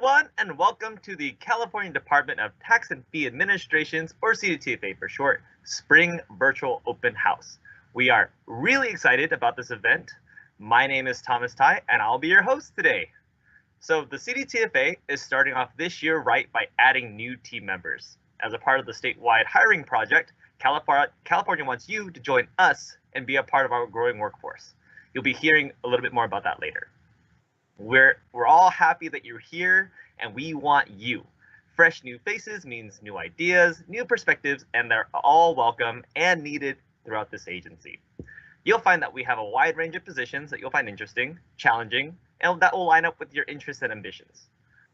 everyone, and welcome to the California Department of Tax and Fee Administration's, or CDTFA for short, Spring Virtual Open House. We are really excited about this event. My name is Thomas Tai, and I'll be your host today. So the CDTFA is starting off this year right by adding new team members. As a part of the statewide hiring project, California wants you to join us and be a part of our growing workforce. You'll be hearing a little bit more about that later. We're all happy that you're here, and we want you. Fresh new faces means new ideas, new perspectives, and they're all welcome and needed throughout this agency. You'll find that we have a wide range of positions that you'll find interesting, challenging, and that will line up with your interests and ambitions.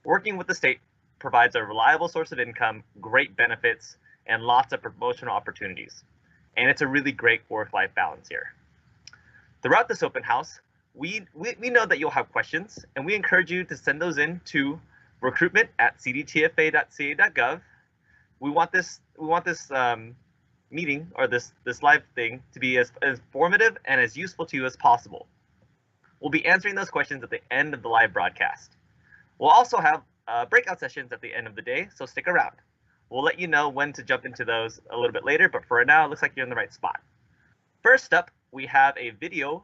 Working with the state provides a reliable source of income, great benefits, and lots of promotional opportunities. And it's a really great work-life balance here. Throughout this open house, we know that you'll have questions, and we encourage you to send those in to recruitment@cdtfa.ca.gov. We want this meeting, or this live thing, to be as informative and as useful to you as possible. We'll be answering those questions at the end of the live broadcast. We'll also have breakout sessions at the end of the day, so stick around. We'll let you know when to jump into those a little bit later, but for now, it looks like you're in the right spot. First up, we have a video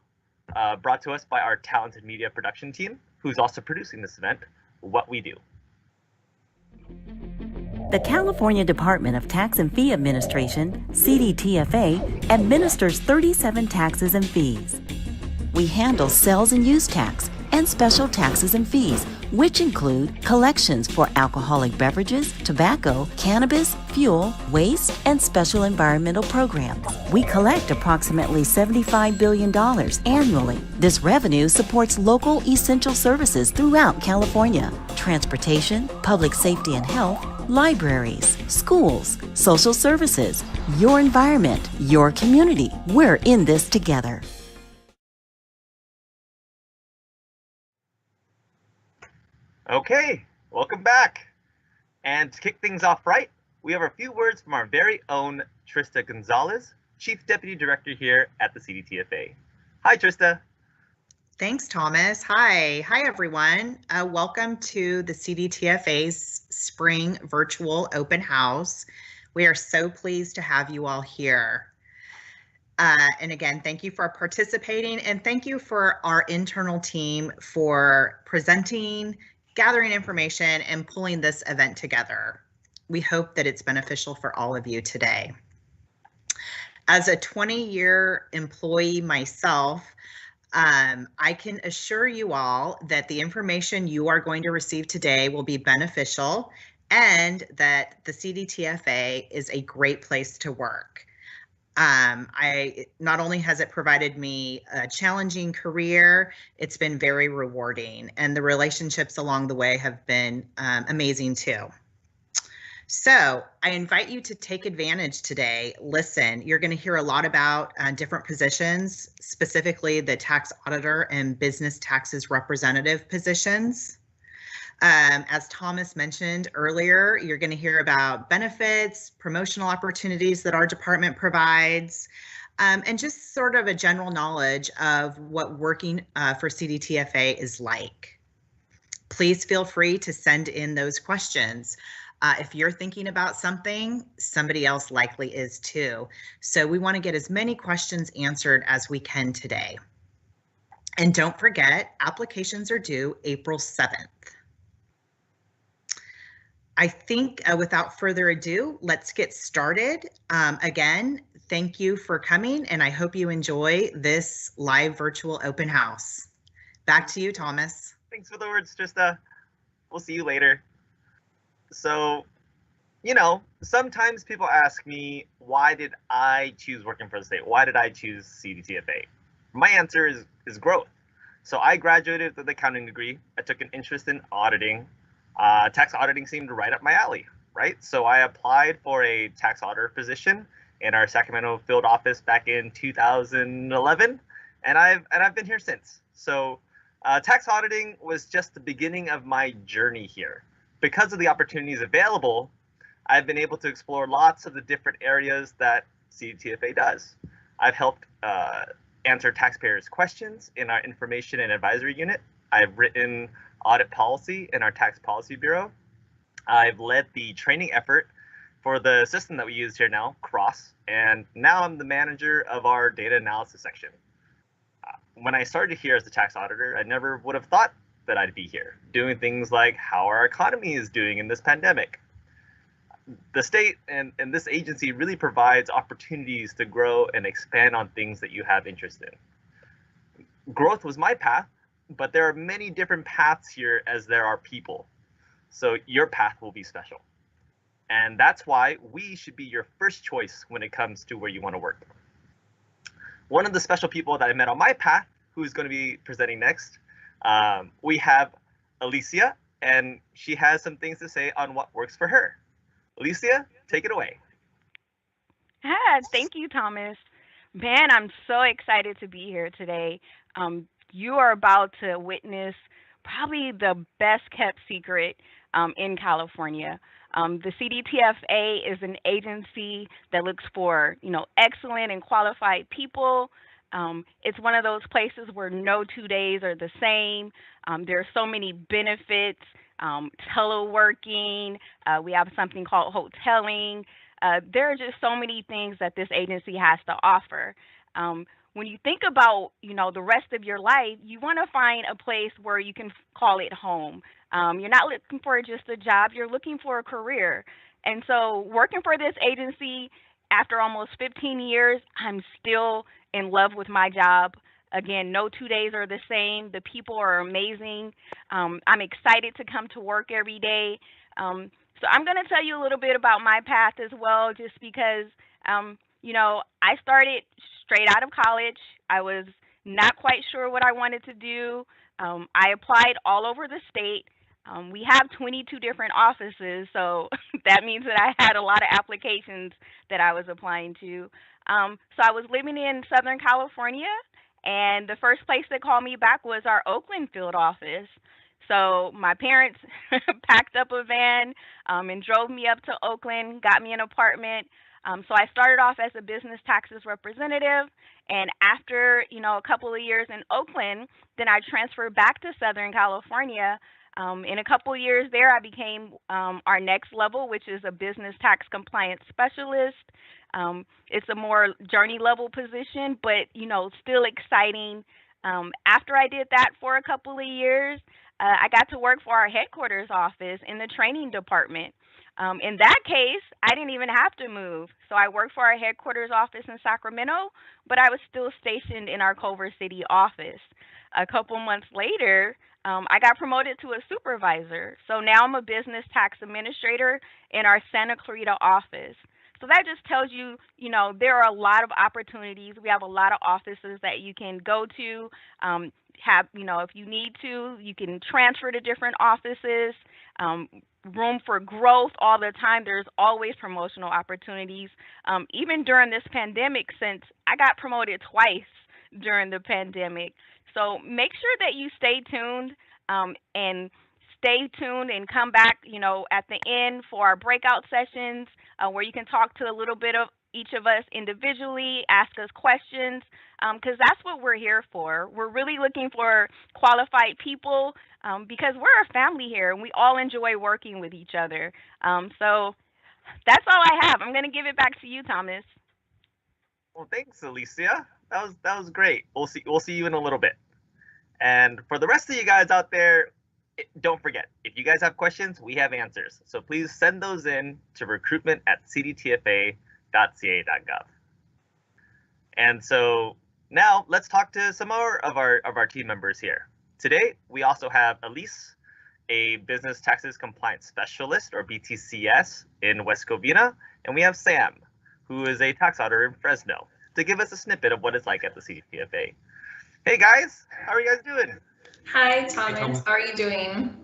brought to us by our talented media production team, who's also producing this event, What We Do. The California Department of Tax and Fee Administration, CDTFA, administers 37 taxes and fees. We handle sales and use tax and special taxes and fees, which include collections for alcoholic beverages, tobacco, cannabis, fuel, waste, and special environmental programs. We collect approximately $75 billion annually. This revenue supports local essential services throughout California: transportation, public safety and health, libraries, schools, social services, your environment, your community. We're in this together. Okay, welcome back. And to kick things off right, we have a few words from our very own Trista Gonzalez, Chief Deputy Director here at the CDTFA. Hi, Trista. Thanks, Thomas. Hi, everyone. Welcome to the CDTFA's Spring Virtual Open House. We are so pleased to have you all here. And again, thank you for participating, and thank you for our internal team for presenting, gathering information, and pulling this event together. We hope that it's beneficial for all of you today. As a 20-year employee myself, I can assure you all that the information you are going to receive today will be beneficial, and that the CDTFA is a great place to work. Not only has it provided me a challenging career, it's been very rewarding, and the relationships along the way have been amazing too. So I invite you to take advantage today. Listen, you're going to hear a lot about different positions, specifically the tax auditor and business taxes representative positions. As Thomas mentioned earlier, you're going to hear about benefits, promotional opportunities that our department provides, and just sort of a general knowledge of what working for CDTFA is like. Please feel free to send in those questions. If you're thinking about something, somebody else likely is too. So we want to get as many questions answered as we can today. And don't forget, applications are due April 7th. I think without further ado, let's get started. Again, thank you for coming, and I hope you enjoy this live virtual open house. Back to you, Thomas. Thanks for the words, Trista. We'll see you later. So, sometimes people ask me, why did I choose working for the state? Why did I choose CDTFA? My answer is growth. So I graduated with an accounting degree. I took an interest in auditing. Tax auditing seemed right up my alley, right? So I applied for a tax auditor position in our Sacramento field office back in 2011, and I've been here since. So tax auditing was just the beginning of my journey here. Because of the opportunities available, I've been able to explore lots of the different areas that CDTFA does. I've helped answer taxpayers' questions in our information and advisory unit. I've written audit policy in our Tax Policy Bureau. I've led the training effort for the system that we use here now, Cross, and now I'm the manager of our data analysis section. When I started here as a tax auditor, I never would have thought that I'd be here, doing things like how our economy is doing in this pandemic. The state and this agency really provides opportunities to grow and expand on things that you have interest in. Growth was my path, but there are many different paths here as there are people. So your path will be special. And that's why we should be your first choice when it comes to where you want to work. One of the special people that I met on my path, who's going to be presenting next, we have Alicia, and she has some things to say on what works for her. Alicia, take it away. Thank you, Thomas. Man, I'm so excited to be here today. You are about to witness probably the best kept secret in California. The CDTFA is an agency that looks for, excellent and qualified people. It's one of those places where no 2 days are the same. There are so many benefits, teleworking. We have something called hoteling. There are just so many things that this agency has to offer. When you think about, the rest of your life, you want to find a place where you can call it home. You're not looking for just a job, you're looking for a career. And so working for this agency, after almost 15 years, I'm still in love with my job. Again, no 2 days are the same. The people are amazing. I'm excited to come to work every day. So I'm going to tell you a little bit about my path as well, just because, I started straight out of college. I was not quite sure what I wanted to do. I applied all over the state. We have 22 different offices, so that means that I had a lot of applications that I was applying to. So I was living in Southern California, and the first place that called me back was our Oakland field office. So my parents packed up a van and drove me up to Oakland, got me an apartment. So I started off as a business taxes representative, and after a couple of years in Oakland, then I transferred back to Southern California. In a couple of years there, I became our next level, which is a business tax compliance specialist. It's a more journey level position, but still exciting. After I did that for a couple of years, I got to work for our headquarters office in the training department. In that case, I didn't even have to move. So I worked for our headquarters office in Sacramento, but I was still stationed in our Culver City office. A couple months later, I got promoted to a supervisor. So now I'm a business tax administrator in our Santa Clarita office. So that just tells you, there are a lot of opportunities. We have a lot of offices that you can go to. If you need to, you can transfer to different offices. Room for growth all the time. There's always promotional opportunities. Even during this pandemic, since I got promoted twice during the pandemic. So make sure that you stay tuned and come back, at the end for our breakout sessions where you can talk to a little bit of each of us individually, ask us questions, because that's what we're here for. We're really looking for qualified people because we're a family here and we all enjoy working with each other. So that's all I have. I'm going to give it back to you, Thomas. Well, thanks, Alicia. That was great. We'll see you in a little bit. And for the rest of you guys out there, don't forget, if you guys have questions, we have answers. So please send those in to recruitment@cdtfa.ca.gov. And so now let's talk to some more of our team members here. Today, we also have Elise, a business taxes compliance specialist, or BTCS, in West Covina, and we have Sam, who is a tax auditor in Fresno, to give us a snippet of what it's like at the CDTFA. Hey guys, how are you guys doing? Hi, Thomas. How are you doing?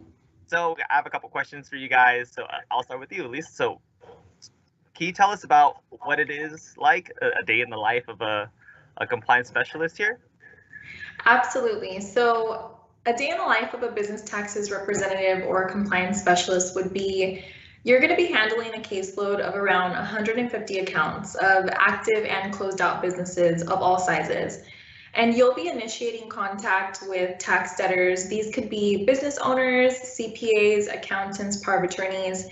So I have a couple questions for you guys. So I'll start with you, Elise. So can you tell us about what it is like a day in the life of a compliance specialist here? Absolutely. So a day in the life of a business taxes representative or a compliance specialist would be, you're going to be handling a caseload of around 150 accounts of active and closed out businesses of all sizes. And you'll be initiating contact with tax debtors. These could be business owners, CPAs, accountants, power of attorneys.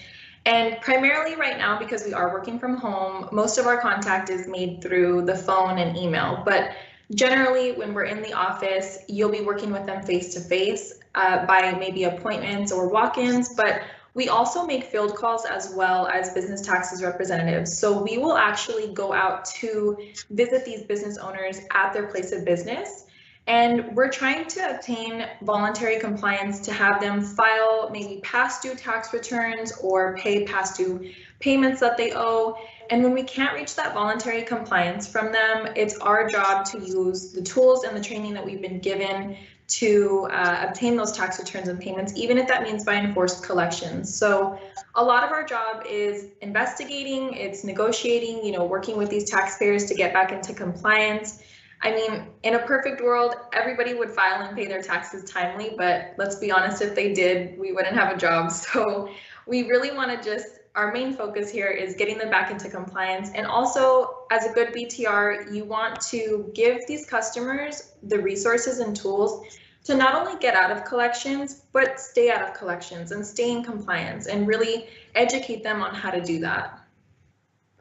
And primarily right now, because we are working from home, most of our contact is made through the phone and email. But generally, when we're in the office, you'll be working with them face to face by maybe appointments or walk-ins. But we also make field calls as well as business taxes representatives. So we will actually go out to visit these business owners at their place of business. And we're trying to obtain voluntary compliance to have them file maybe past due tax returns or pay past due payments that they owe. And when we can't reach that voluntary compliance from them, it's our job to use the tools and the training that we've been given to obtain those tax returns and payments, even if that means by enforced collections. So a lot of our job is investigating, it's negotiating, working with these taxpayers to get back into compliance. I mean, in a perfect world, everybody would file and pay their taxes timely, but let's be honest, if they did, we wouldn't have a job. So we really want to our main focus here is getting them back into compliance. And also, as a good BTR, you want to give these customers the resources and tools to not only get out of collections, but stay out of collections and stay in compliance and really educate them on how to do that.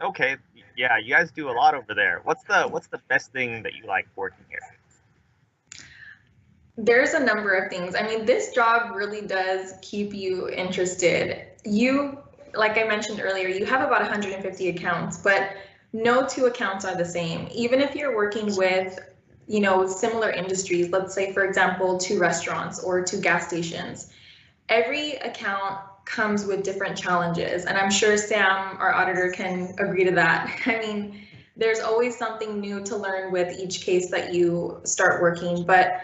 Okay, yeah, you guys do a lot over there. What's the best thing that you like working here? There's a number of things. I mean, this job really does keep you interested. Like I mentioned earlier, you have about 150 accounts, but no two accounts are the same. Even if you're working with, similar industries, let's say, for example, 2 restaurants or 2 gas stations, every account comes with different challenges. And I'm sure Sam, our auditor, can agree to that. I mean, there's always something new to learn with each case that you start working. But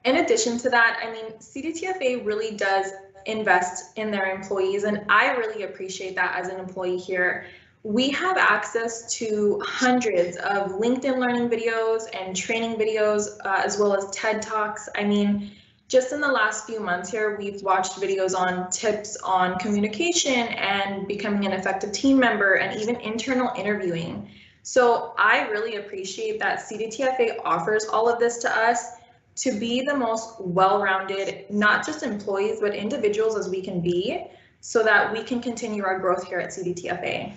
in addition to that, I mean, CDTFA really does invest in their employees, and I really appreciate that as an employee here. We have access to hundreds of LinkedIn learning videos and training videos, as well as TED Talks. I mean, just in the last few months here, we've watched videos on tips on communication and becoming an effective team member and even internal interviewing. So I really appreciate that CDTFA offers all of this to us to be the most well-rounded, not just employees, but individuals as we can be, so that we can continue our growth here at CDTFA.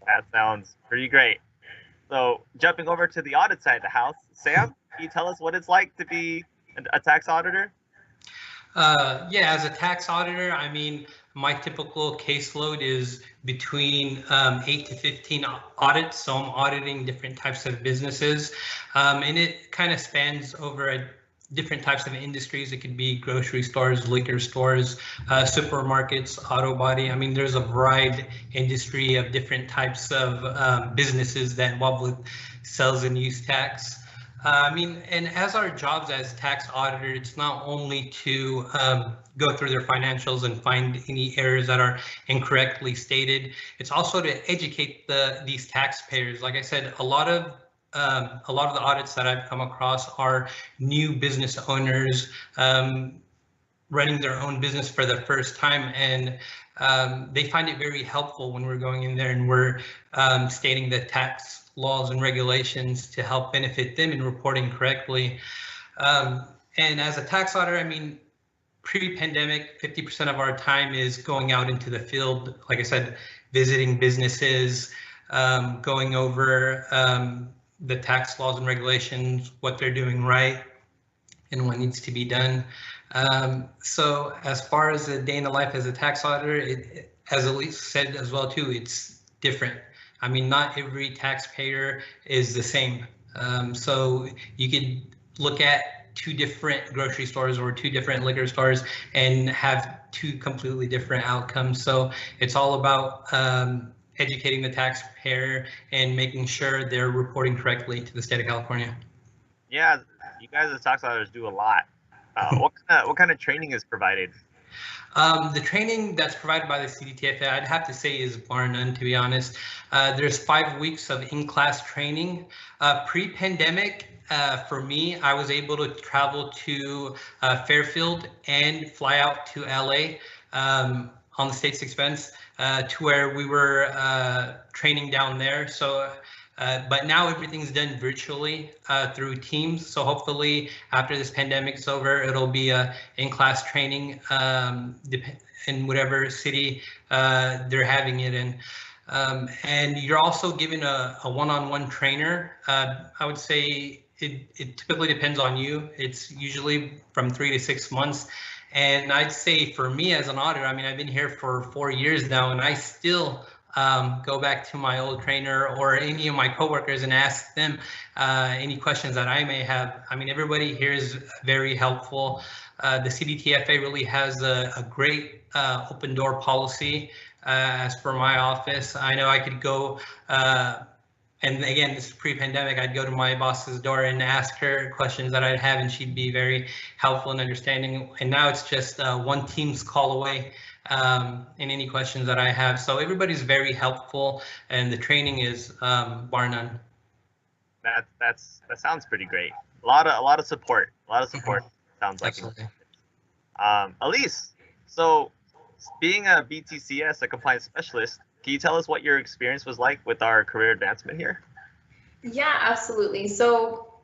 That sounds pretty great. So jumping over to the audit side of the house, Sam, can you tell us what it's like to be a tax auditor? Yeah, as a tax auditor, I mean, my typical caseload is between 8 to 15 audits. So I'm auditing different types of businesses, and it kind of spans over different types of industries. It could be grocery stores, liquor stores, supermarkets, auto body. I mean, there's a wide industry of different types of businesses that involve with sales and use tax. I mean, and as our jobs as tax auditor, it's not only to go through their financials and find any errors that are incorrectly stated. It's also to educate these taxpayers. Like I said, a lot of the audits that I've come across are new business owners running their own business for the first time, and they find it very helpful when we're going in there and we're stating the tax laws and regulations to help benefit them in reporting correctly. And as a tax auditor, I mean, pre-pandemic, 50% of our time is going out into the field, like I said, visiting businesses, going over the tax laws and regulations, what they're doing right and what needs to be done. So as far as a day in the life as a tax auditor, as Elise said as well too, it's different. I mean, not every taxpayer is the same. So you could look at 2 different grocery stores or 2 different liquor stores and have 2 completely different outcomes. So it's all about educating the taxpayer and making sure they're reporting correctly to the state of California. Yeah, you guys as tax auditors do a lot. What kind of training is provided? The training that's provided by the CDTFA, I'd have to say, is bar none, to be honest. There's 5 weeks of in-class training. Pre-pandemic, for me, I was able to travel to Fairfield and fly out to LA on the state's expense to where we were training down there. So But now everything's done virtually through Teams. So hopefully after this pandemic's over, it'll be in-class training in whatever city they're having it in. And you're also given a one-on-one trainer. I would say it typically depends on you. It's usually from 3 to 6 months. And I'd say for me as an auditor, I mean, I've been here for 4 years now, and I still go back to my old trainer or any of my coworkers and ask them any questions that I may have. I mean, everybody here is very helpful. The CDTFA really has a great open door policy. As for my office, I know I could go, and again, this is pre-pandemic, I'd go to my boss's door and ask her questions that I'd have, and she'd be very helpful and understanding. And now it's just one Teams call away in any questions that I have. So everybody's very helpful, and the training is bar none. That sounds pretty great. A lot of support. Sounds like. Absolutely. Elise, so being a BTCS, a compliance specialist, can you tell us what your experience was like with our career advancement here? Yeah, absolutely. So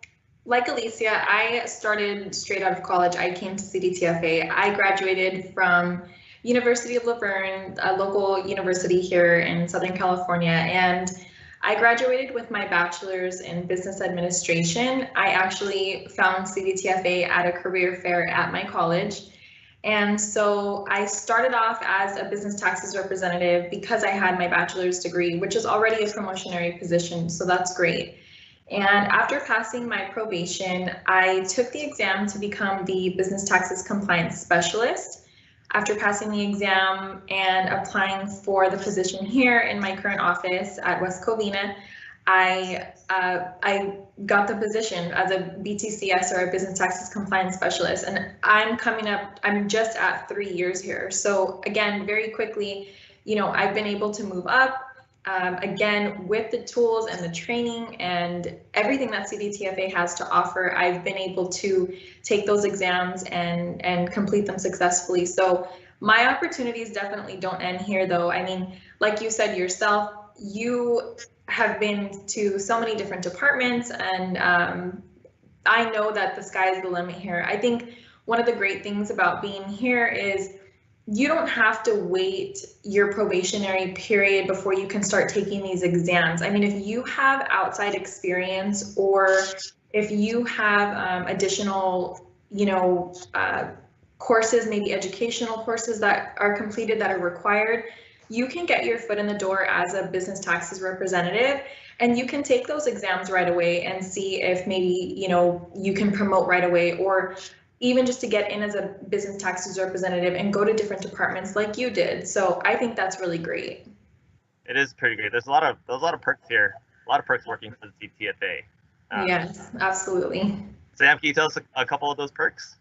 like Alicia, I started straight out of college. I came to CDTFA. I graduated from University of Laverne, a local university here in Southern California, and I graduated with my bachelor's in business administration. I actually found CDTFA at a career fair at my college. And so I started off as a business taxes representative because I had my bachelor's degree, which is already a promotionary position, so that's great. And after passing my probation, I took the exam to become the business taxes compliance specialist. After passing the exam and applying for the position here in my current office at West Covina, I got the position as a BTCS, or a business taxes compliance specialist, and I'm just at 3 years here. So again, very quickly, I've been able to move up. Again, with the tools and the training and everything that CDTFA has to offer, I've been able to take those exams and complete them successfully. So my opportunities definitely don't end here, though. I mean, like you said yourself, you have been to so many different departments, and I know that the sky is the limit here. I think one of the great things about being here is you don't have to wait your probationary period before you can start taking these exams. I mean, if you have outside experience, or if you have additional, courses, maybe educational courses that are completed that are required, you can get your foot in the door as a business taxes representative, and you can take those exams right away and see if maybe, you can promote right away, or even just to get in as a business taxes representative and go to different departments like you did. So I think that's really great. It is pretty great. There's a lot of perks here. A lot of perks working for the CDTFA. Yes, absolutely. Sam, can you tell us a couple of those perks?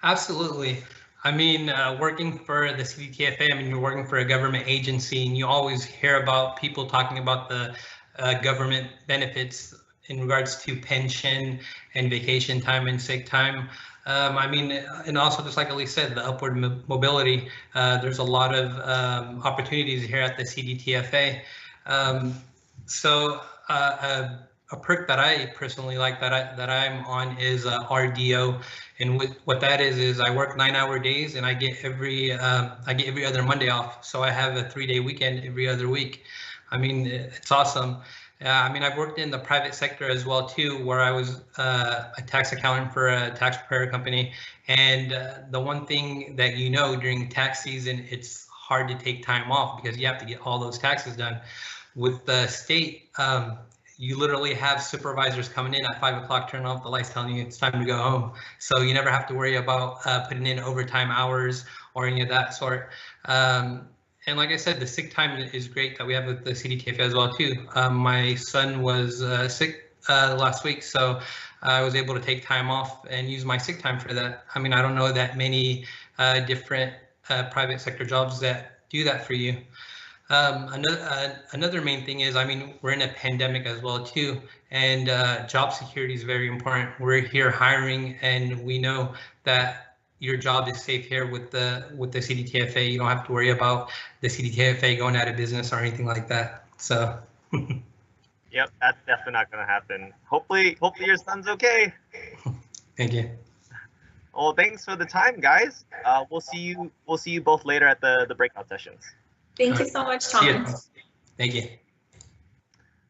Absolutely. I mean, working for the CDTFA, I mean, you're working for a government agency, and you always hear about people talking about the government benefits in regards to pension and vacation time and sick time. I mean, and also just like Elise said, the upward mobility, there's a lot of opportunities here at the CDTFA. So a perk that I personally like that I'm on is RDO, and what that is I work 9-hour days, and I get every other Monday off. So I have a 3-day weekend every other week. I mean, it's awesome. I mean, I've worked in the private sector as well too, where I was a tax accountant for a taxpayer company. And the one thing that during tax season, it's hard to take time off because you have to get all those taxes done. With the state, you literally have supervisors coming in at 5 o'clock, turning off the lights, telling you it's time to go home. So you never have to worry about putting in overtime hours or any of that sort. And like I said, the sick time is great that we have with the CDTFA as well too. My son was sick last week, so I was able to take time off and use my sick time for that. I mean, I don't know that many different private sector jobs that do that for you. Another main thing is, I mean, we're in a pandemic as well too, and job security is very important. We're here hiring, and we know that your job is safe here with the CDTFA. You don't have to worry about the CDTFA going out of business or anything like that. So. Yep, that's definitely not going to happen. Hopefully your son's okay. Thank you. Well, thanks for the time, guys. We'll see you both later at the breakout sessions. Thank you so much, See ya. Thomas. Thank you.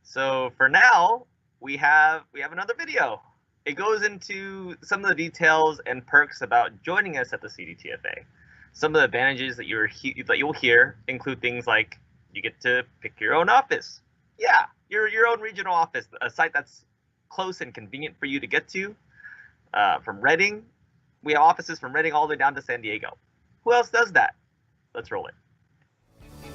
So for now, we have another video. It goes into some of the details and perks about joining us at the CDTFA. Some of the advantages that you'll hear include things like you get to pick your own office. Yeah, your own regional office, a site that's close and convenient for you to get to. From Reading, we have offices from Reading all the way down to San Diego. Who else does that? Let's roll it.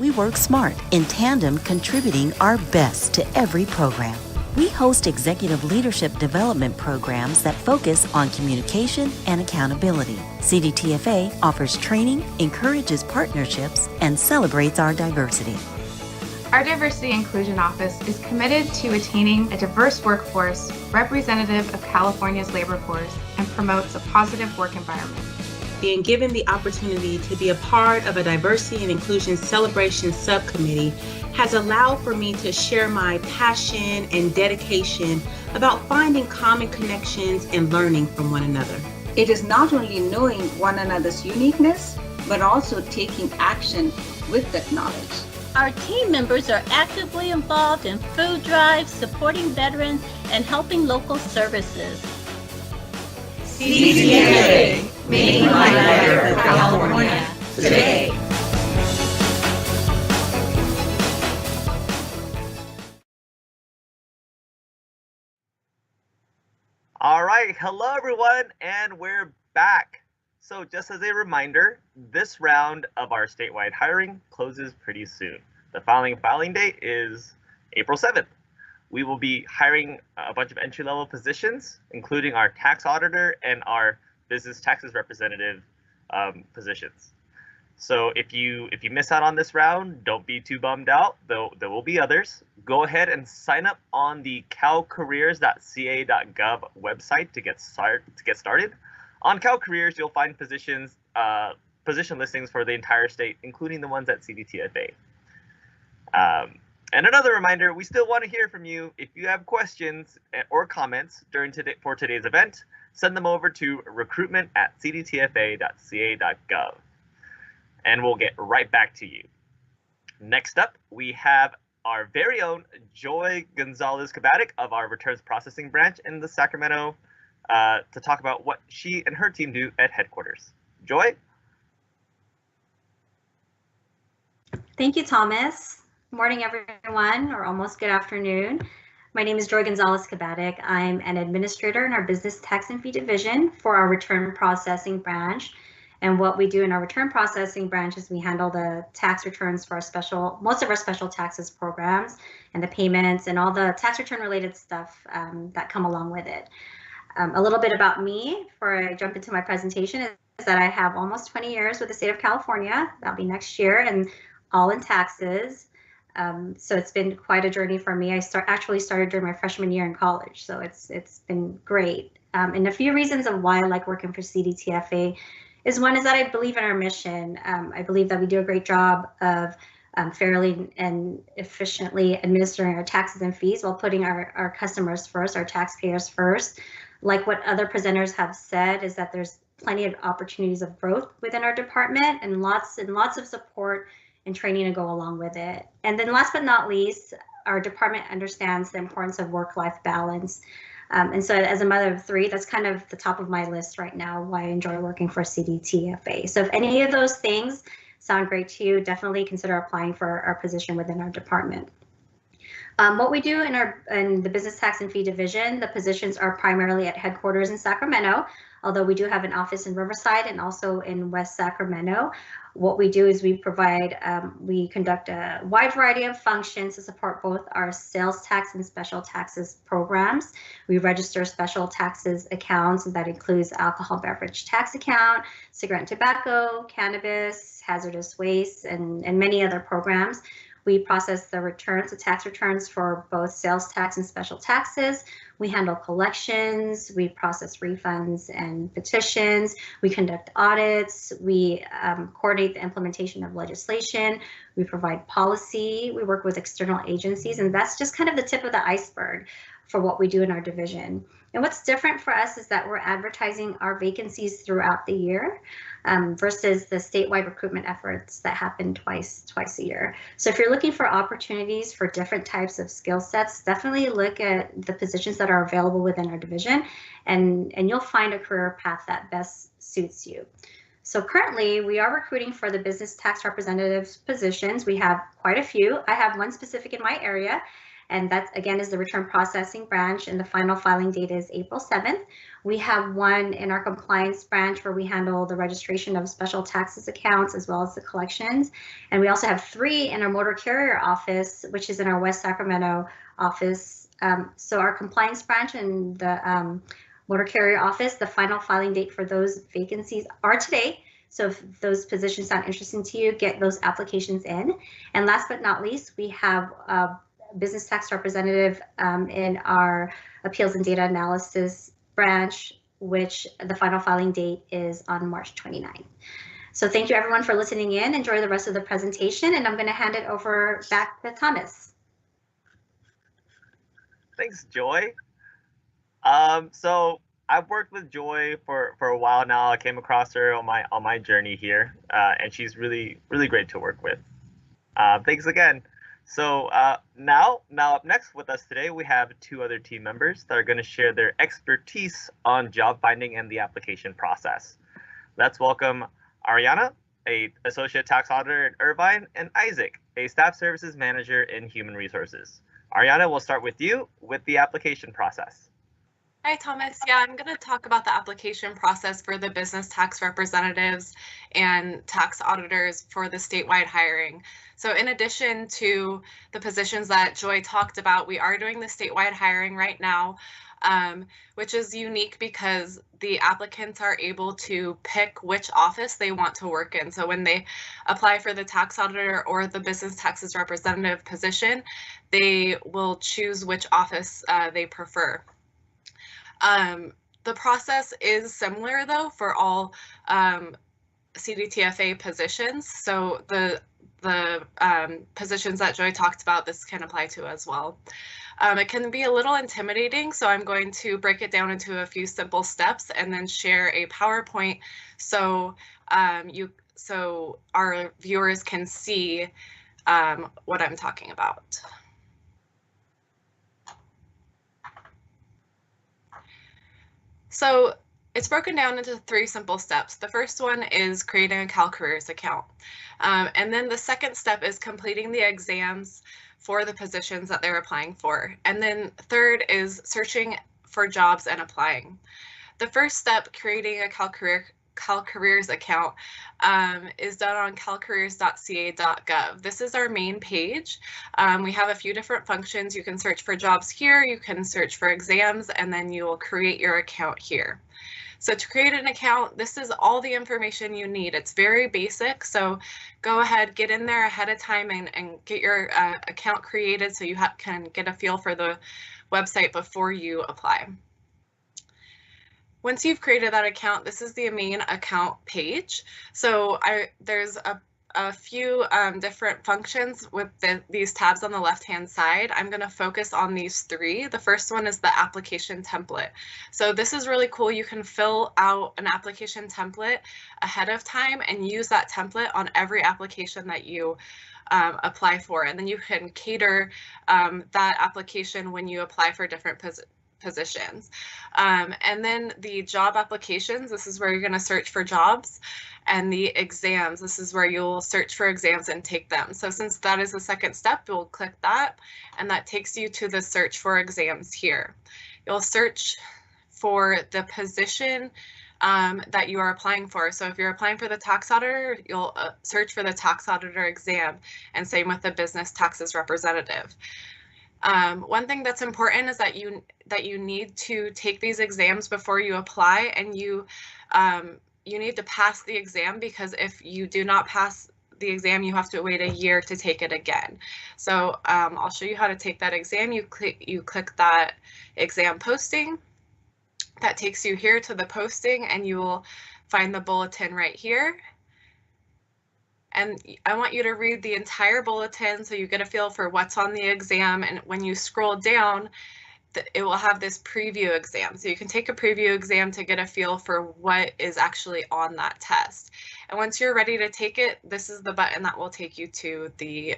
We work smart, in tandem contributing our best to every program. We host executive leadership development programs that focus on communication and accountability. CDTFA offers training, encourages partnerships, and celebrates our diversity. Our Diversity Inclusion Office is committed to attaining a diverse workforce representative of California's labor force and promotes a positive work environment. Being given the opportunity to be a part of a diversity and inclusion celebration subcommittee has allowed for me to share my passion and dedication about finding common connections and learning from one another. It is not only knowing one another's uniqueness, but also taking action with that knowledge. Our team members are actively involved in food drives, supporting veterans, and helping local services. CDTFA, making life better for California today. All right, hello everyone, and we're back. So just as a reminder, this round of our statewide hiring closes pretty soon. The filing date is April 7th. We will be hiring a bunch of entry-level positions, including our tax auditor and our business taxes representative positions. So if you miss out on this round, don't be too bummed out. Though there will be others. Go ahead and sign up on the calcareers.ca.gov website to get started. On CalCareers, you'll find position listings for the entire state, including the ones at CDTFA. And another reminder, we still want to hear from you. If you have questions or comments for today's event, send them over to recruitment@cdtfa.ca.gov, and we'll get right back to you. Next up, we have our very own Joy Gonzalez-Kabatic of our returns processing branch in the Sacramento to talk about what she and her team do at headquarters. Joy? Thank you, Thomas. Morning, everyone, or almost good afternoon. My name is Joy Gonzalez-Kabatic. I'm an administrator in our business tax and fee division for our return processing branch. And what we do in our return processing branch is we handle the tax returns for most of our special taxes programs and the payments and all the tax return related stuff that come along with it. A little bit about me before I jump into my presentation is that I have almost 20 years with the state of California. That'll be next year, and all in taxes. So it's been quite a journey for me. I actually started during my freshman year in college, so it's been great. And a few reasons of why I like working for CDTFA is one is that I believe in our mission. I believe that we do a great job of fairly and efficiently administering our taxes and fees while putting our customers first, our taxpayers first. Like what other presenters have said is that there's plenty of opportunities of growth within our department and lots of support and training to go along with it. And then last but not least, our department understands the importance of work-life balance. And so as a mother of three, that's kind of the top of my list right now, why I enjoy working for CDTFA. So if any of those things sound great to you, definitely consider applying for our position within our department. What we do in the business tax and fee division, the positions are primarily at headquarters in Sacramento, although we do have an office in Riverside and also in West Sacramento. What we do is we conduct a wide variety of functions to support both our sales tax and special taxes programs. We register special taxes accounts, and that includes alcohol beverage tax account, cigarette and tobacco, cannabis, hazardous waste, and many other programs. We process the returns, the tax returns for both sales tax and special taxes. We handle collections, we process refunds and petitions, we conduct audits, we coordinate the implementation of legislation, we provide policy, we work with external agencies, and that's just kind of the tip of the iceberg for what we do in our division. And what's different for us is that we're advertising our vacancies throughout the year versus the statewide recruitment efforts that happen twice a year. So if you're looking for opportunities for different types of skill sets, definitely look at the positions that are available within our division, and you'll find a career path that best suits you. So currently we are recruiting for the business tax representatives positions. We have quite a few. I have one specific in my area, and that again is the return processing branch, and the final filing date is April 7th. We have one in our compliance branch where we handle the registration of special taxes accounts as well as the collections. And we also have 3 in our motor carrier office, which is in our West Sacramento office. So our compliance branch and the motor carrier office, the final filing date for those vacancies are today. So if those positions sound interesting to you, get those applications in. And last but not least, we have business tax representative in our appeals and data analysis branch, which the final filing date is on March 29th. So thank you everyone for listening in. Enjoy the rest of the presentation, and I'm going to hand it over back to Thomas. Thanks, Joy. So I've worked with Joy for a while now. I came across her on my journey here, and she's really great to work with. Thanks again. So now up next with us today, we have 2 other team members that are going to share their expertise on job finding and the application process. Let's welcome Ariana, a associate tax auditor in Irvine, and Isaac, a staff services manager in human resources. Ariana, we'll start with you with the application process. Hi, Thomas. Yeah, I'm going to talk about the application process for the business tax representatives and tax auditors for the statewide hiring. So in addition to the positions that Joy talked about, we are doing the statewide hiring right now, which is unique because the applicants are able to pick which office they want to work in. So when they apply for the tax auditor or the business taxes representative position, they will choose which office they prefer. The process is similar though for all CDTFA positions. So the positions that Joy talked about, this can apply to as well. It can be a little intimidating, so I'm going to break it down into a few simple steps and then share a PowerPoint so so our viewers can see what I'm talking about. So it's broken down into 3 simple steps. The first one is creating a CalCareers account. And then the second step is completing the exams for the positions that they're applying for. And then third is searching for jobs and applying. The first step, creating a CalCareers account, is done on calcareers.ca.gov. This is our main page. We have a few different functions. You can search for jobs here, you can search for exams, and then you will create your account here. So to create an account, this is all the information you need. It's very basic, so go ahead, get in there ahead of time and get your account created so you can get a feel for the website before you apply. Once you've created that account, this is the main account page. So there's a few different functions with these tabs on the left-hand side. I'm going to focus on these 3. The first one is the application template. So this is really cool. You can fill out an application template ahead of time and use that template on every application that you apply for. And then you can cater that application when you apply for different positions. And then the job applications, this is where you're going to search for jobs, and the exams, this is where you'll search for exams and take them. So since that is the second step, you'll click that, and that takes you to the search for exams here. You'll search for the position that you are applying for. So if you're applying for the tax auditor, you'll search for the tax auditor exam, and same with the business taxes representative. One thing that's important is that you need to take these exams before you apply, and you need to pass the exam, because if you do not pass the exam, you have to wait a year to take it again. So I'll show you how to take that exam. You click that exam posting. That takes you here to the posting, and you will find the bulletin right here. And I want you to read the entire bulletin so you get a feel for what's on the exam. And when you scroll down, it will have this preview exam. So you can take a preview exam to get a feel for what is actually on that test. And once you're ready to take it, this is the button that will take you to the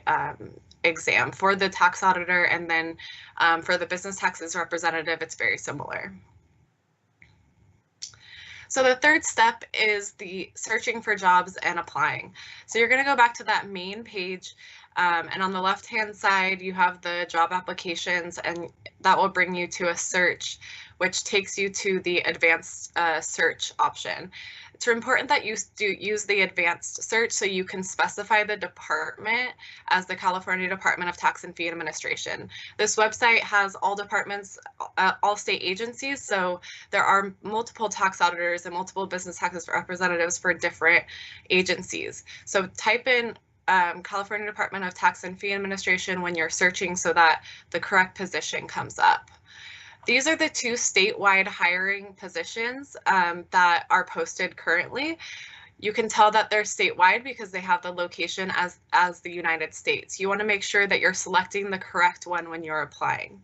exam. For the tax auditor and then for the business taxes representative, it's very similar. So the third step is the searching for jobs and applying. So you're going to go back to that main page, and on the left-hand side, you have the job applications, and that will bring you to a search, which takes you to the advanced search option. It's important that you use the advanced search so you can specify the department as the California Department of Tax and Fee Administration. This website has all departments, all state agencies, so there are multiple tax auditors and multiple business taxes representatives for different agencies. So type in California Department of Tax and Fee Administration when you're searching so that the correct position comes up. These are the two statewide hiring positions that are posted currently. You can tell that they're statewide because they have the location as the United States. You want to make sure that you're selecting the correct one when you're applying.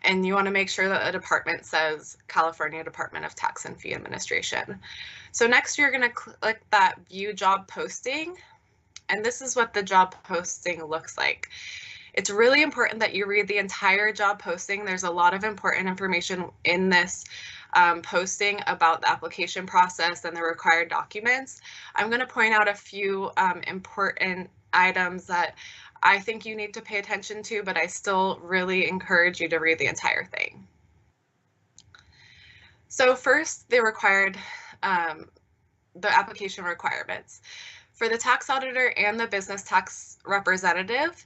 And you want to make sure that the department says California Department of Tax and Fee Administration. So next you're going to click that View Job Posting. And this is what the job posting looks like. It's really important that you read the entire job posting. There's a lot of important information in this posting about the application process and the required documents. I'm going to point out a few important items that I think you need to pay attention to, but I still really encourage you to read the entire thing. So first, the application requirements. For the tax auditor and the business tax representative,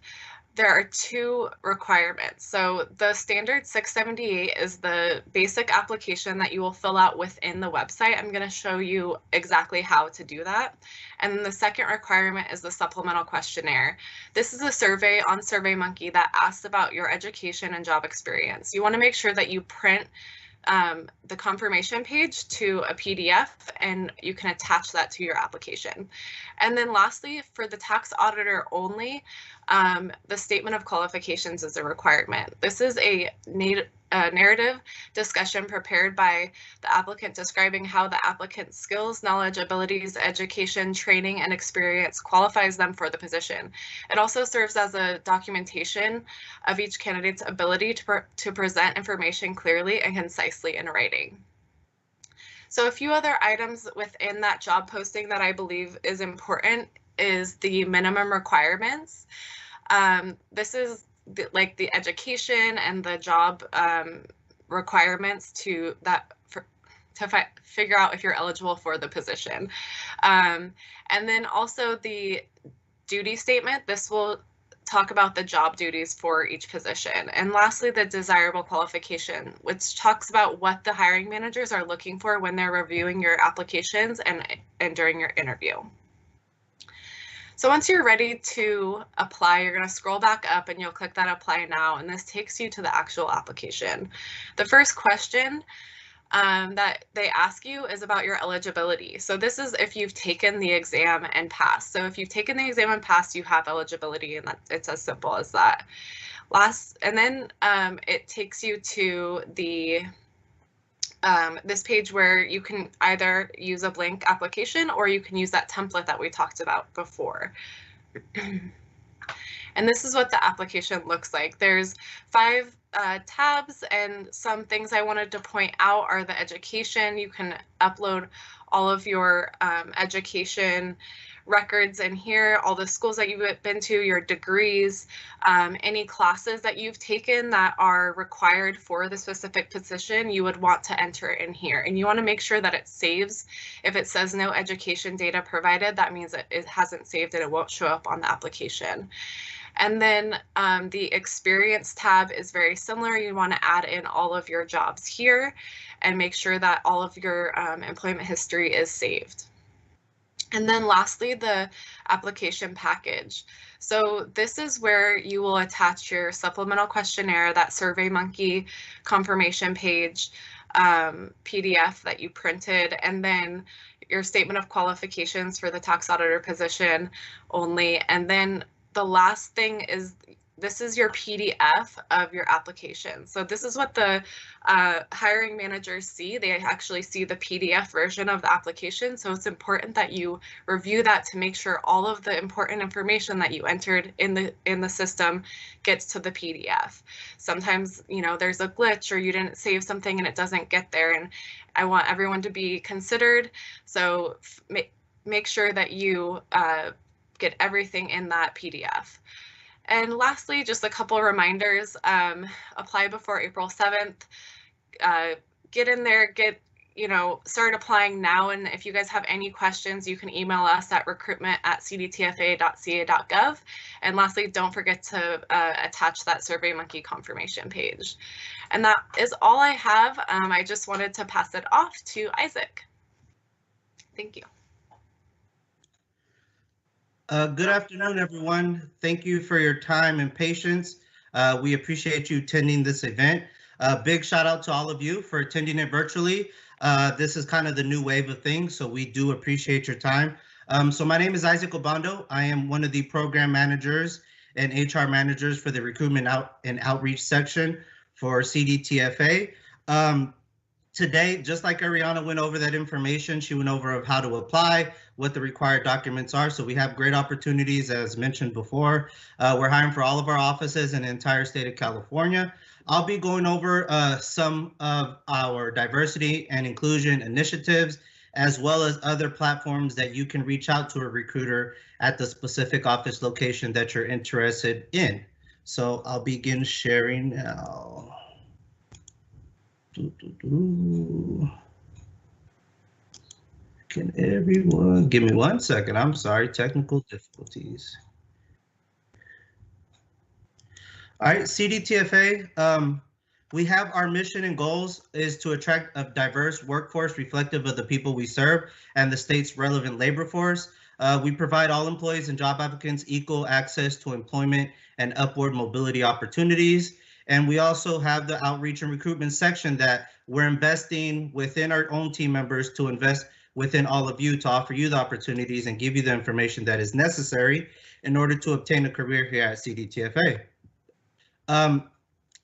there are two requirements. So the standard 678 is the basic application that you will fill out within the website. I'm going to show you exactly how to do that. And then the second requirement is the supplemental questionnaire. This is a survey on SurveyMonkey that asks about your education and job experience. You want to make sure that you print the confirmation page to a PDF, and you can attach that to your application. And then lastly, for the tax auditor only, the statement of qualifications is a requirement. This is a narrative discussion prepared by the applicant describing how the applicant's skills, knowledge, abilities, education, training, and experience qualifies them for the position. It also serves as a documentation of each candidate's ability to present information clearly and concisely in writing. So a few other items within that job posting that I believe is important is the minimum requirements. This is like the education and the job requirements to figure out if you're eligible for the position. And then also the duty statement. This will talk about the job duties for each position. And lastly, the desirable qualification, which talks about what the hiring managers are looking for when they're reviewing your applications and during your interview. So once you're ready to apply, you're going to scroll back up and you'll click that Apply Now, and this takes you to the actual application. The first question that they ask you is about your eligibility. So this is if you've taken the exam and passed. So if you've taken the exam and passed, you have eligibility, and it's as simple as that. And then it takes you to the this page where you can either use a blank application or you can use that template that we talked about before. And this is what the application looks like. There's 5 tabs, and some things I wanted to point out are the education. You can upload all of your education records in here, all the schools that you've been to, your degrees, any classes that you've taken that are required for the specific position, you would want to enter in here. And you want to make sure that it saves. If it says no education data provided, that means that it hasn't saved and it won't show up on the application. And then the experience tab is very similar. You want to add in all of your jobs here and make sure that all of your employment history is saved. And then lastly, the application package. So this is where you will attach your supplemental questionnaire, that SurveyMonkey confirmation page, PDF that you printed, and then your statement of qualifications for the tax auditor position only. And then the last thing is, this is your PDF of your application. So this is what the hiring managers see. They actually see the PDF version of the application. So it's important that you review that to make sure all of the important information that you entered in the system gets to the PDF. Sometimes, you know, there's a glitch or you didn't save something and it doesn't get there. And I want everyone to be considered. So make sure that you get everything in that PDF. And lastly, just a couple reminders, apply before April 7th, get in there, start applying now. And if you guys have any questions, you can email us at recruitment@cdtfa.ca.gov. And lastly, don't forget to attach that SurveyMonkey confirmation page. And that is all I have. I just wanted to pass it off to Isaac. Thank you. Good afternoon, everyone. Thank you for your time and patience. We appreciate you attending this event. Big shout out to all of you for attending it virtually. This is kind of the new wave of things, so we do appreciate your time. So my name is Isaac Obando. I am one of the program managers and HR managers for the recruitment and outreach section for CDTFA. Today, just like Ariana went over that information, she went over of how to apply, what the required documents are. So we have great opportunities, as mentioned before. We're hiring for all of our offices in the entire state of California. I'll be going over some of our diversity and inclusion initiatives, as well as other platforms that you can reach out to a recruiter at the specific office location that you're interested in. So I'll begin sharing now. Can everyone give me 1 second? I'm sorry, technical difficulties. All right, CDTFA, we have our mission and goals is to attract a diverse workforce reflective of the people we serve and the state's relevant labor force. We provide all employees and job applicants equal access to employment and upward mobility opportunities. And we also have the outreach and recruitment section that we're investing within our own team members to invest within all of you to offer you the opportunities and give you the information that is necessary in order to obtain a career here at CDTFA.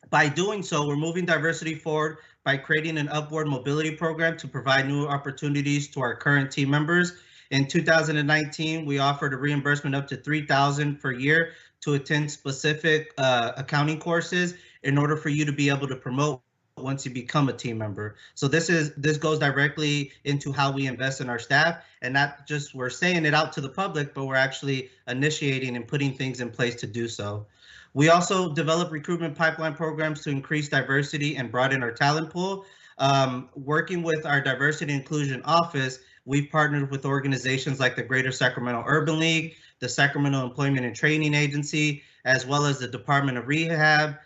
By doing so, we're moving diversity forward by creating an upward mobility program to provide new opportunities to our current team members. In 2019, we offered a reimbursement up to $3,000 per year to attend specific accounting courses in order for you to be able to promote once you become a team member. So this goes directly into how we invest in our staff, and not just we're saying it out to the public, but we're actually initiating and putting things in place to do so. We also develop recruitment pipeline programs to increase diversity and broaden our talent pool. Working with our diversity and inclusion office, we've partnered with organizations like the Greater Sacramento Urban League, the Sacramento Employment and Training Agency, as well as the Department of Rehab.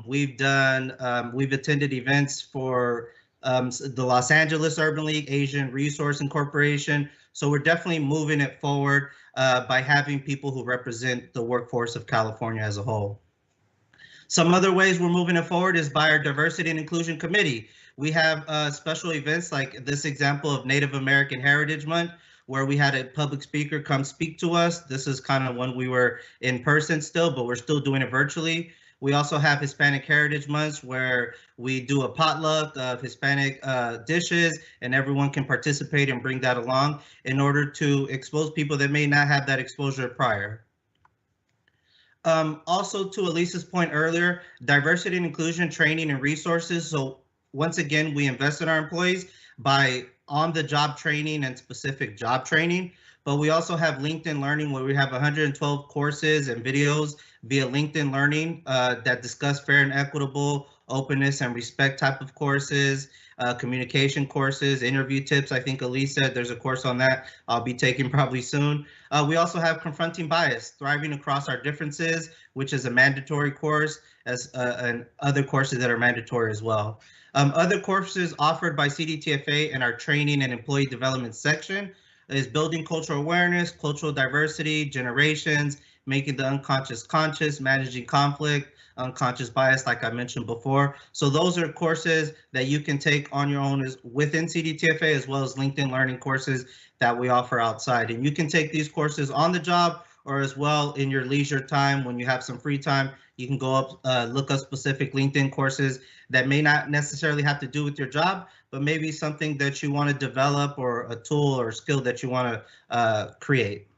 We've attended events for the Los Angeles Urban League, Asian Resource Incorporation. So we're definitely moving it forward by having people who represent the workforce of California as a whole. Some other ways we're moving it forward is by our Diversity and Inclusion Committee. We have special events like this example of Native American Heritage Month, where we had a public speaker come speak to us. This is kind of when we were in person still, but we're still doing it virtually. We also have Hispanic Heritage Months, where we do a potluck of Hispanic dishes, and everyone can participate and bring that along in order to expose people that may not have that exposure prior. Also, to Elisa's point earlier, diversity and inclusion training and resources. So once again, we invest in our employees by on-the-job training and specific job training, but we also have LinkedIn Learning, where we have 112 courses and videos via LinkedIn Learning that discuss fair and equitable, openness and respect type of courses, communication courses, interview tips. I think Elisa, there's a course on that I'll be taking probably soon. We also have Confronting Bias, Thriving Across Our Differences, which is a mandatory course, and other courses that are mandatory as well. Other courses offered by CDTFA in our training and employee development section is building cultural awareness, cultural diversity, generations, making the unconscious conscious, managing conflict, unconscious bias, like I mentioned before. So those are courses that you can take on your own within CDTFA, as well as LinkedIn Learning courses that we offer outside. And you can take these courses on the job or as well in your leisure time when you have some free time. You can go up, look up specific LinkedIn courses that may not necessarily have to do with your job, but maybe something that you want to develop or a tool or skill that you want to create.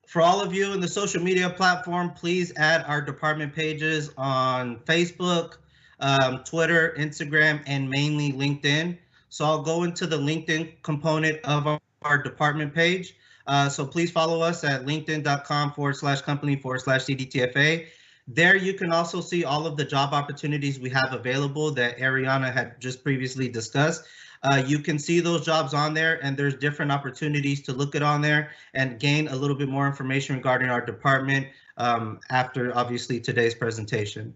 For all of you in the social media platform, please add our department pages on Facebook, Twitter, Instagram, and mainly LinkedIn. So I'll go into the LinkedIn component of our department page. So please follow us at linkedin.com/company/CDTFA. There you can also see all of the job opportunities we have available that Ariana had just previously discussed. You can see those jobs on there, and there's different opportunities to look at on there and gain a little bit more information regarding our department after obviously today's presentation.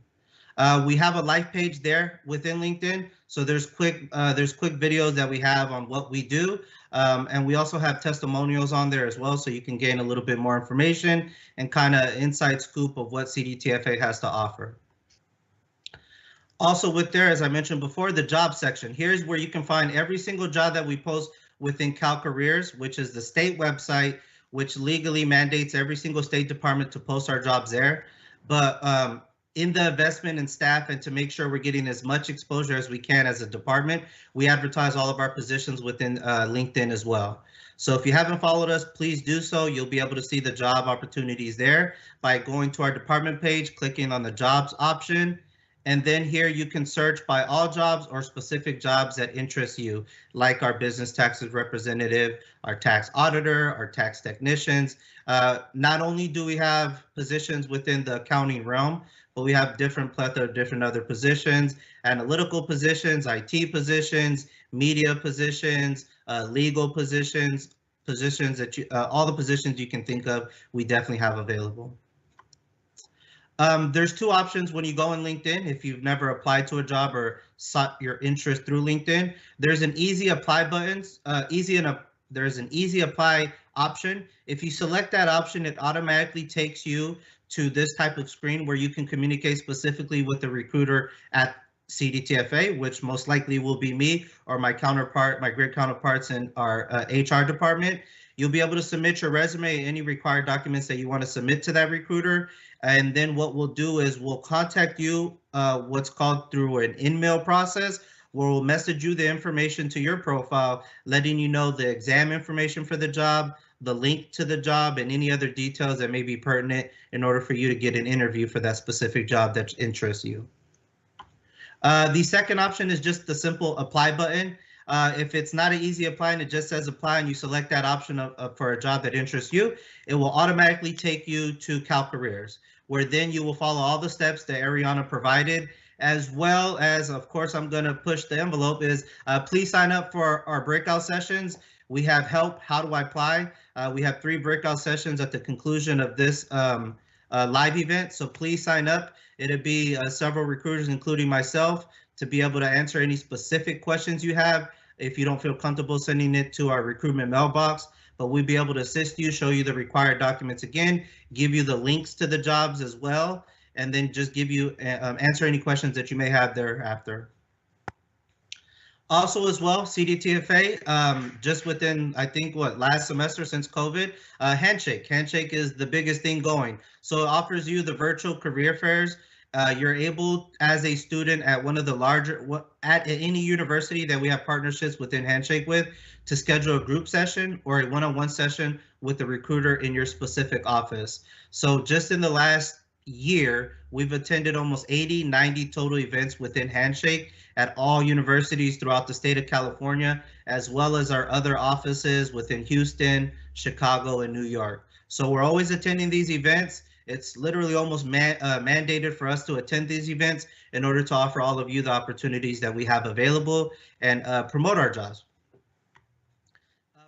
We have a life page there within LinkedIn. So there's quick videos that we have on what we do. And we also have testimonials on there as well, so you can gain a little bit more information and kind of inside scoop of what CDTFA has to offer. Also with there, as I mentioned before, the job section. Here's where you can find every single job that we post within CalCareers, which is the state website, which legally mandates every single state department to post our jobs there. But in the investment in staff and to make sure we're getting as much exposure as we can as a department, we advertise all of our positions within LinkedIn as well. So if you haven't followed us, please do so. You'll be able to see the job opportunities there by going to our department page, clicking on the jobs option. And then here you can search by all jobs or specific jobs that interest you, like our business taxes representative, our tax auditor, our tax technicians. Not only do we have positions within the accounting realm, but we have plethora of different other positions, analytical positions, IT positions, media positions, legal positions that all the positions you can think of, we definitely have available. There's two options when you go in LinkedIn. If you've never applied to a job or sought your interest through LinkedIn, there's an easy apply button. There's an easy apply option. If you select that option, it automatically takes you to this type of screen where you can communicate specifically with the recruiter at CDTFA, which most likely will be me or my great counterparts in our HR department. You'll be able to submit your resume and any required documents that you want to submit to that recruiter. And then what we'll do is we'll contact you what's called through an in-mail process, where we'll message you the information to your profile, letting you know the exam information for the job, the link to the job, and any other details that may be pertinent in order for you to get an interview for that specific job that interests you. The second option is just the simple apply button. If it's not an easy apply and it just says apply and you select that option for a job that interests you, it will automatically take you to CalCareers, where then you will follow all the steps that Ariana provided, as well as, of course, I'm going to push the envelope is please sign up for our breakout sessions. We have help, how do I apply? We have 3 breakout sessions at the conclusion of this live event, so please sign up. It'll be several recruiters, including myself, to be able to answer any specific questions you have. If you don't feel comfortable sending it to our recruitment mailbox, but we'll be able to assist you, show you the required documents again, give you the links to the jobs as well, and then just give you answer any questions that you may have thereafter. Also as well, CDTFA, just within, I think, last semester since COVID, Handshake. Handshake is the biggest thing going. So it offers you the virtual career fairs. You're able, as a student at one of the larger, at any university that we have partnerships within Handshake with, to schedule a group session or a one-on-one session with the recruiter in your specific office. So just in the last year, we've attended almost 80, 90 total events within Handshake at all universities throughout the state of California, as well as our other offices within Houston, Chicago, and New York. So we're always attending these events. It's literally almost mandated for us to attend these events in order to offer all of you the opportunities that we have available and promote our jobs.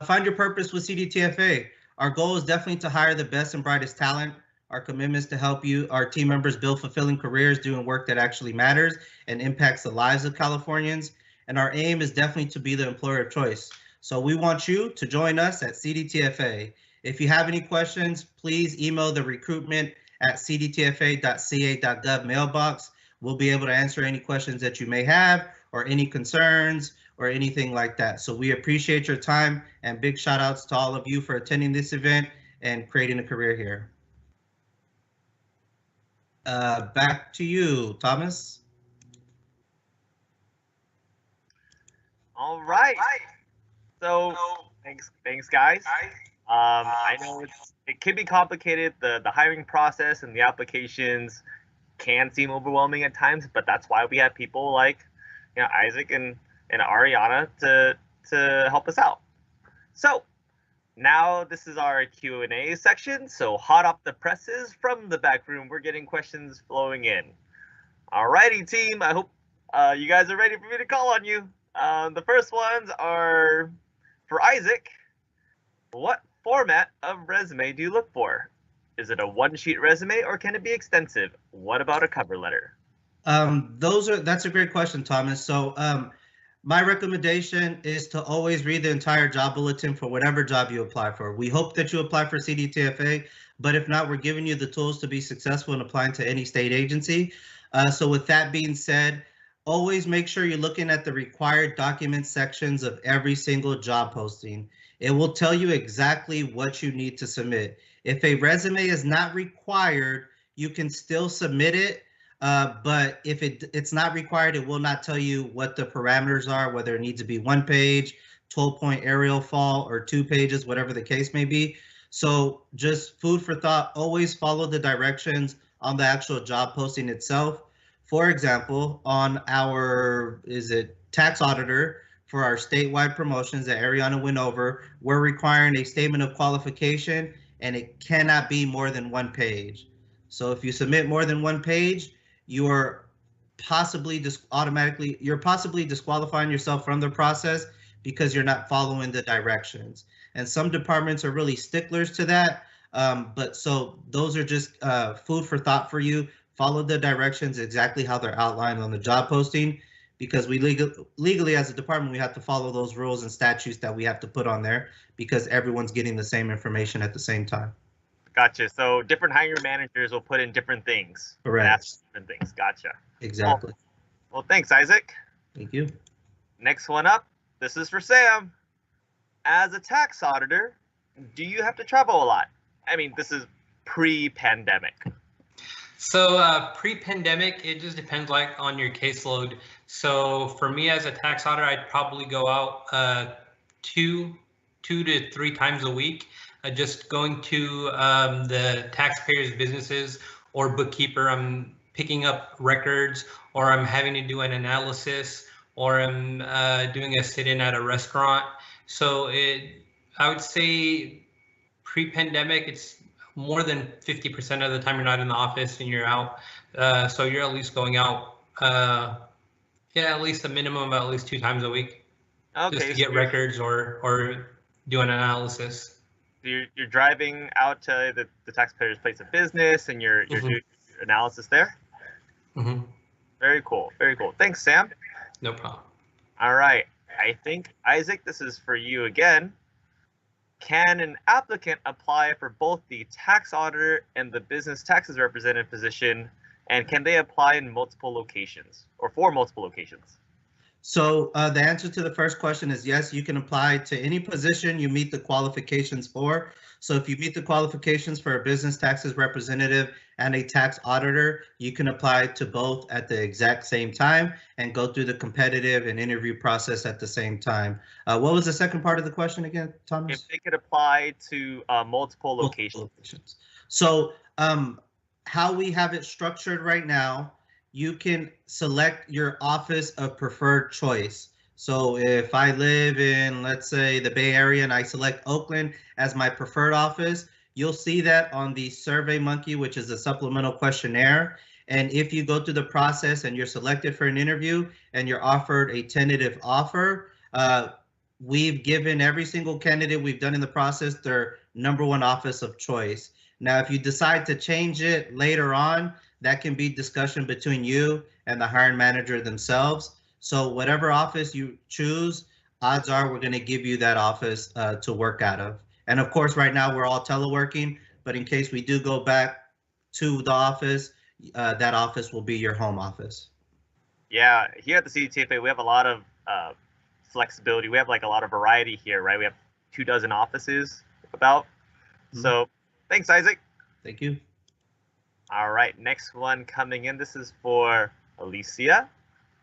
Find your purpose with CDTFA. Our goal is definitely to hire the best and brightest talent. Our commitment is to help you, our team members, build fulfilling careers doing work that actually matters and impacts the lives of Californians. And our aim is definitely to be the employer of choice. So we want you to join us at CDTFA. If you have any questions, please email the recruitment@cdtfa.ca.gov mailbox. We'll be able to answer any questions that you may have or any concerns or anything like that. So we appreciate your time, and big shout outs to all of you for attending this event and creating a career here. Back to you, Thomas. All right. So thanks guys. I know it can be complicated. The hiring process and the applications can seem overwhelming at times, but that's why we have people like Isaac and Ariana to help us out. So now this is our Q&A section. So hot off the presses from the back room, we're getting questions flowing in. Alrighty, team. I hope you guys are ready for me to call on you. The first ones are for Isaac. What format of resume do you look for? Is it a one-sheet resume or can it be extensive? What about a cover letter? That's a great question, Thomas. So my recommendation is to always read the entire job bulletin for whatever job you apply for. We hope that you apply for CDTFA, but if not, we're giving you the tools to be successful in applying to any state agency. So with that being said, always make sure you're looking at the required document sections of every single job posting. It will tell you exactly what you need to submit. If a resume is not required, you can still submit it. But if it's not required, it will not tell you what the parameters are, whether it needs to be 1 page, 12-point aerial fall, or 2 pages, whatever the case may be. So just food for thought, always follow the directions on the actual job posting itself. For example, on our, tax auditor for our statewide promotions that Ariana went over, we're requiring a statement of qualification and it cannot be more than 1 page. So if you submit more than 1 page, you're possibly disqualifying yourself from the process because you're not following the directions. And some departments are really sticklers to that. But so those are just food for thought for you. Follow the directions exactly how they're outlined on the job posting, because we legally as a department, we have to follow those rules and statutes that we have to put on there because everyone's getting the same information at the same time. Gotcha. So different hiring managers will put in different things. Correct. Different things. Gotcha. Exactly. Well, thanks, Isaac. Thank you. Next one up. This is for Sam. As a tax auditor, do you have to travel a lot? I mean, this is pre-pandemic. So pre-pandemic, it just depends on your caseload. So for me as a tax auditor, I'd probably go out 2 to 3 times a week, just going to the taxpayers' businesses or bookkeeper. I'm picking up records, or I'm having to do an analysis, or I'm doing a sit-in at a restaurant. So I would say pre-pandemic, it's more than 50% of the time you're not in the office and you're out. So you're at least going out, at least a minimum of at least 2 times a week. Okay, just to get records or do an analysis. You're driving out to the taxpayer's place of business and you're doing analysis there? Mm-hmm. Very cool. Very cool. Thanks, Sam. No problem. All right. I think, Isaac, this is for you again. Can an applicant apply for both the tax auditor and the business taxes representative position, and can they apply in multiple locations or for multiple locations? So the answer to the first question is yes, you can apply to any position you meet the qualifications for. So if you meet the qualifications for a business taxes representative and a tax auditor, you can apply to both at the exact same time and go through the competitive and interview process at the same time. What was the second part of the question again, Thomas? If they could apply to multiple locations. So how we have it structured right now, you can select your office of preferred choice. So if I live in, let's say, the Bay Area and I select Oakland as my preferred office, you'll see that on the SurveyMonkey, which is a supplemental questionnaire. And if you go through the process and you're selected for an interview and you're offered a tentative offer, we've given every single candidate we've done in the process their #1 office of choice. Now, if you decide to change it later on, that can be discussion between you and the hiring manager themselves. So whatever office you choose, odds are we're going to give you that office to work out of. And of course, right now we're all teleworking, but in case we do go back to the office, that office will be your home office. Yeah, here at the CDTFA, we have a lot of flexibility. We have like a lot of variety here, right? We have 24 offices about. So thanks, Isaac. Thank you. All right, next one coming in. This is for Alicia.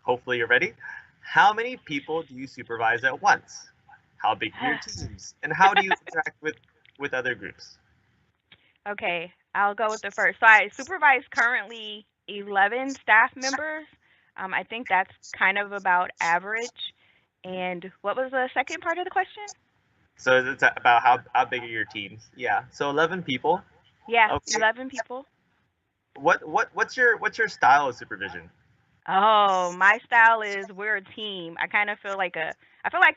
Hopefully you're ready. How many people do you supervise at once? How big are your teams? And how do you interact with other groups? Okay, I'll go with the first. So I supervise currently 11 staff members. I think that's kind of about average. And what was the second part of the question? So it's about how big are your teams? Yeah, so 11 people. Yeah, okay. 11 people. What's your style of supervision? Oh, my style is we're a team. I kind of feel like a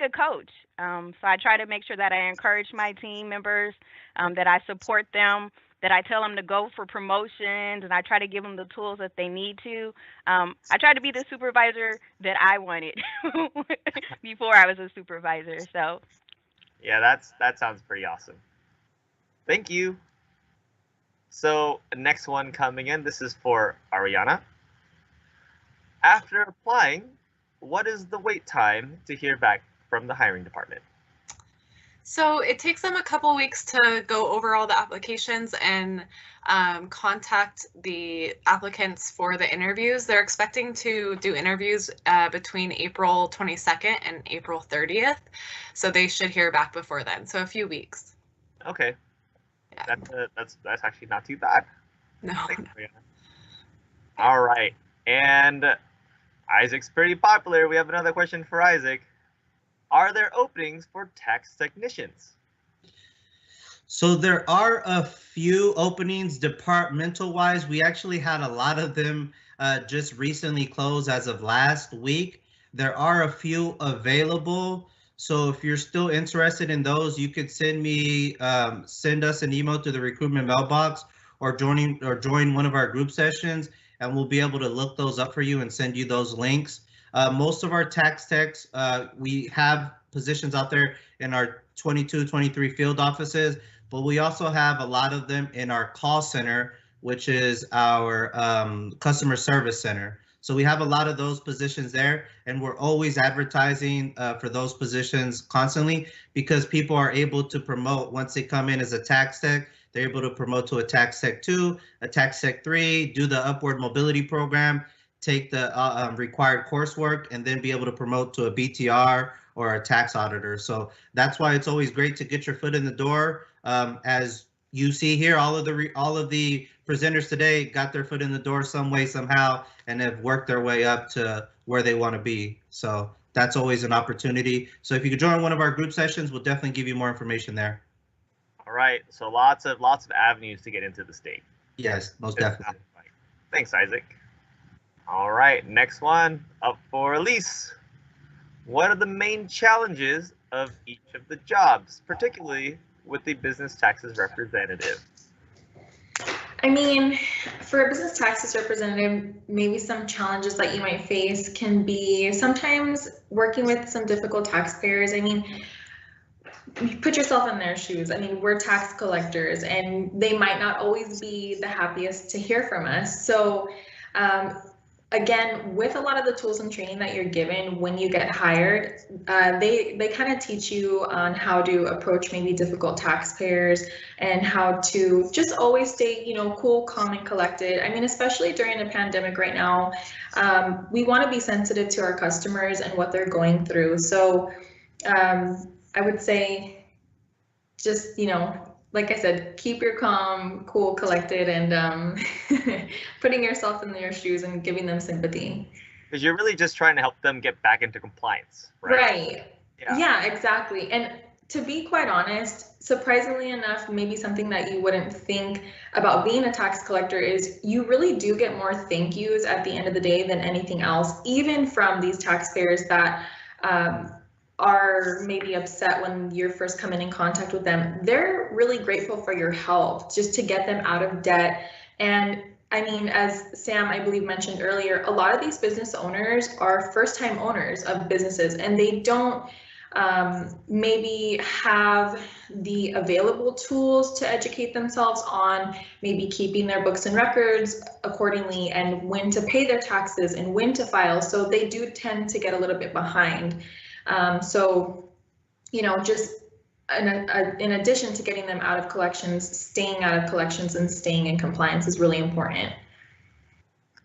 coach. So I try to make sure that I encourage my team members, that I support them, that I tell them to go for promotions, and I try to give them the tools that they need to. I try to be the supervisor that I wanted before I was a supervisor. So. Yeah, that sounds pretty awesome. Thank you. So next one coming in, this is for Ariana. After applying, what is the wait time to hear back from the hiring department? So it takes them a couple weeks to go over all the applications and contact the applicants for the interviews. They're expecting to do interviews between April 22nd and April 30th. So they should hear back before then. So a few weeks. Okay. Yeah. That's actually not too bad. No. All right. And Isaac's pretty popular. We have another question for Isaac. Are there openings for tax technicians? So there are a few openings departmental wise. We actually had a lot of them just recently closed as of last week. There are a few available. So if you're still interested in those, you could send us an email to the recruitment mailbox or join one of our group sessions, and we'll be able to look those up for you and send you those links. Most of our tax techs, we have positions out there in our 22, 23 field offices, but we also have a lot of them in our call center, which is our customer service center. So we have a lot of those positions there, and we're always advertising for those positions constantly because people are able to promote once they come in as a tax tech. They're able to promote to a tax tech 2, a tax tech 3, do the upward mobility program, take the required coursework, and then be able to promote to a BTR or a tax auditor. So that's why it's always great to get your foot in the door. As you see here, all of the presenters today got their foot in the door some way, somehow, and have worked their way up to where they want to be. So that's always an opportunity. So if you could join one of our group sessions, we'll definitely give you more information there. All right. So lots of avenues to get into the state. Yes, most definitely. Thanks, Isaac. All right, next one up for Elise. What are the main challenges of each of the jobs, particularly with the business taxes representative? I mean, for a business taxes representative, maybe some challenges that you might face can be sometimes working with some difficult taxpayers. I mean, you put yourself in their shoes. I mean, we're tax collectors and they might not always be the happiest to hear from us. So again, with a lot of the tools and training that you're given when you get hired, they kind of teach you on how to approach maybe difficult taxpayers and how to just always stay, cool, calm, and collected. I mean, especially during a pandemic right now, we want to be sensitive to our customers and what they're going through. So I would say just, like I said, keep your calm, cool, collected, and putting yourself in their shoes and giving them sympathy. Because you're really just trying to help them get back into compliance, right? Right. Yeah, exactly. And to be quite honest, surprisingly enough, maybe something that you wouldn't think about being a tax collector is you really do get more thank yous at the end of the day than anything else, even from these taxpayers that are maybe upset when you're first coming in contact with them. They're really grateful for your help just to get them out of debt. And I mean, as Sam, I believe, mentioned earlier, a lot of these business owners are first-time owners of businesses, and they don't maybe have the available tools to educate themselves on maybe keeping their books and records accordingly, and when to pay their taxes and when to file. So they do tend to get a little bit behind. So, you know, just in addition to getting them out of collections, staying out of collections and staying in compliance is really important.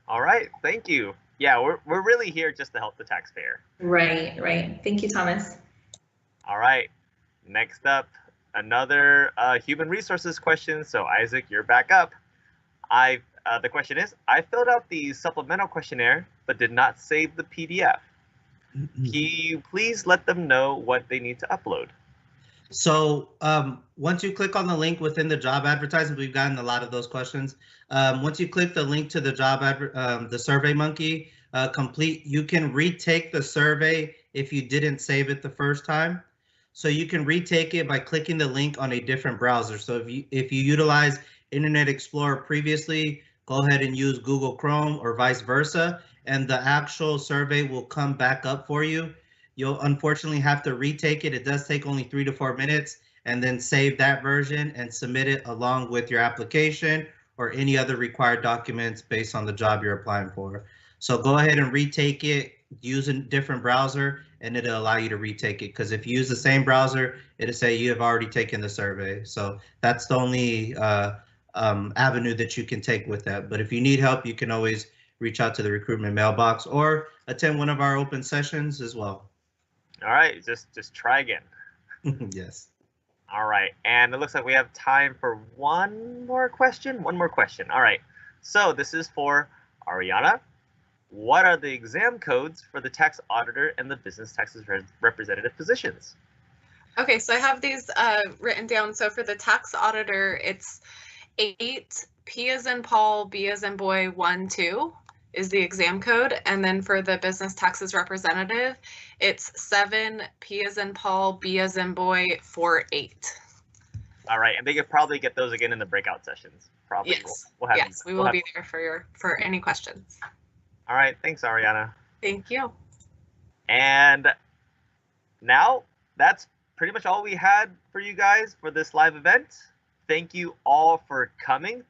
All right, thank you. Yeah, we're really here just to help the taxpayer. Right, right. Thank you, Thomas. All right, next up, another human resources question. So Isaac, you're back up. The question is, I filled out the supplemental questionnaire, but did not save the PDF. Can you please let them know what they need to upload? So once you click on the link within the job advertisement, we've gotten a lot of those questions. Once you click the link to the job the Survey Monkey complete, you can retake the survey if you didn't save it the first time. So you can retake it by clicking the link on a different browser. So if you utilize Internet Explorer previously, go ahead and use Google Chrome or vice versa, and the actual survey will come back up for you. You'll unfortunately have to retake it. It does take only 3 to 4 minutes, and then save that version and submit it along with your application or any other required documents based on the job you're applying for. So go ahead and retake it, use a different browser, and it'll allow you to retake it. Because if you use the same browser, it'll say you have already taken the survey. So that's the only avenue that you can take with that. But if you need help, you can always reach out to the recruitment mailbox or attend one of our open sessions as well. All right, just try again. Yes. All right, and it looks like we have time for one more question. All right, so this is for Ariana. What are the exam codes for the tax auditor and the business taxes representative positions? Okay, so I have these written down. So for the tax auditor, it's 8 P as in Paul, B as in boy, 1, 2 is the exam code. And then for the business taxes representative, it's 7 P as in Paul, B as in boy, 4, 8. All right, and they could probably get those again in the breakout sessions. Probably. Yes, we will be there for any questions. All right, thanks, Ariana. Thank you. And now that's pretty much all we had for you guys for this live event. Thank you all for coming.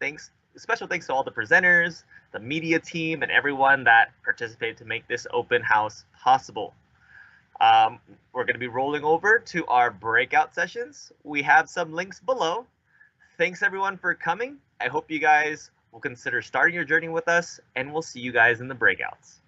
Special thanks to all the presenters, the media team, and everyone that participated to make this open house possible. We're going to be rolling over to our breakout sessions. We have some links below. Thanks everyone for coming. I hope you guys will consider starting your journey with us, and we'll see you guys in the breakouts.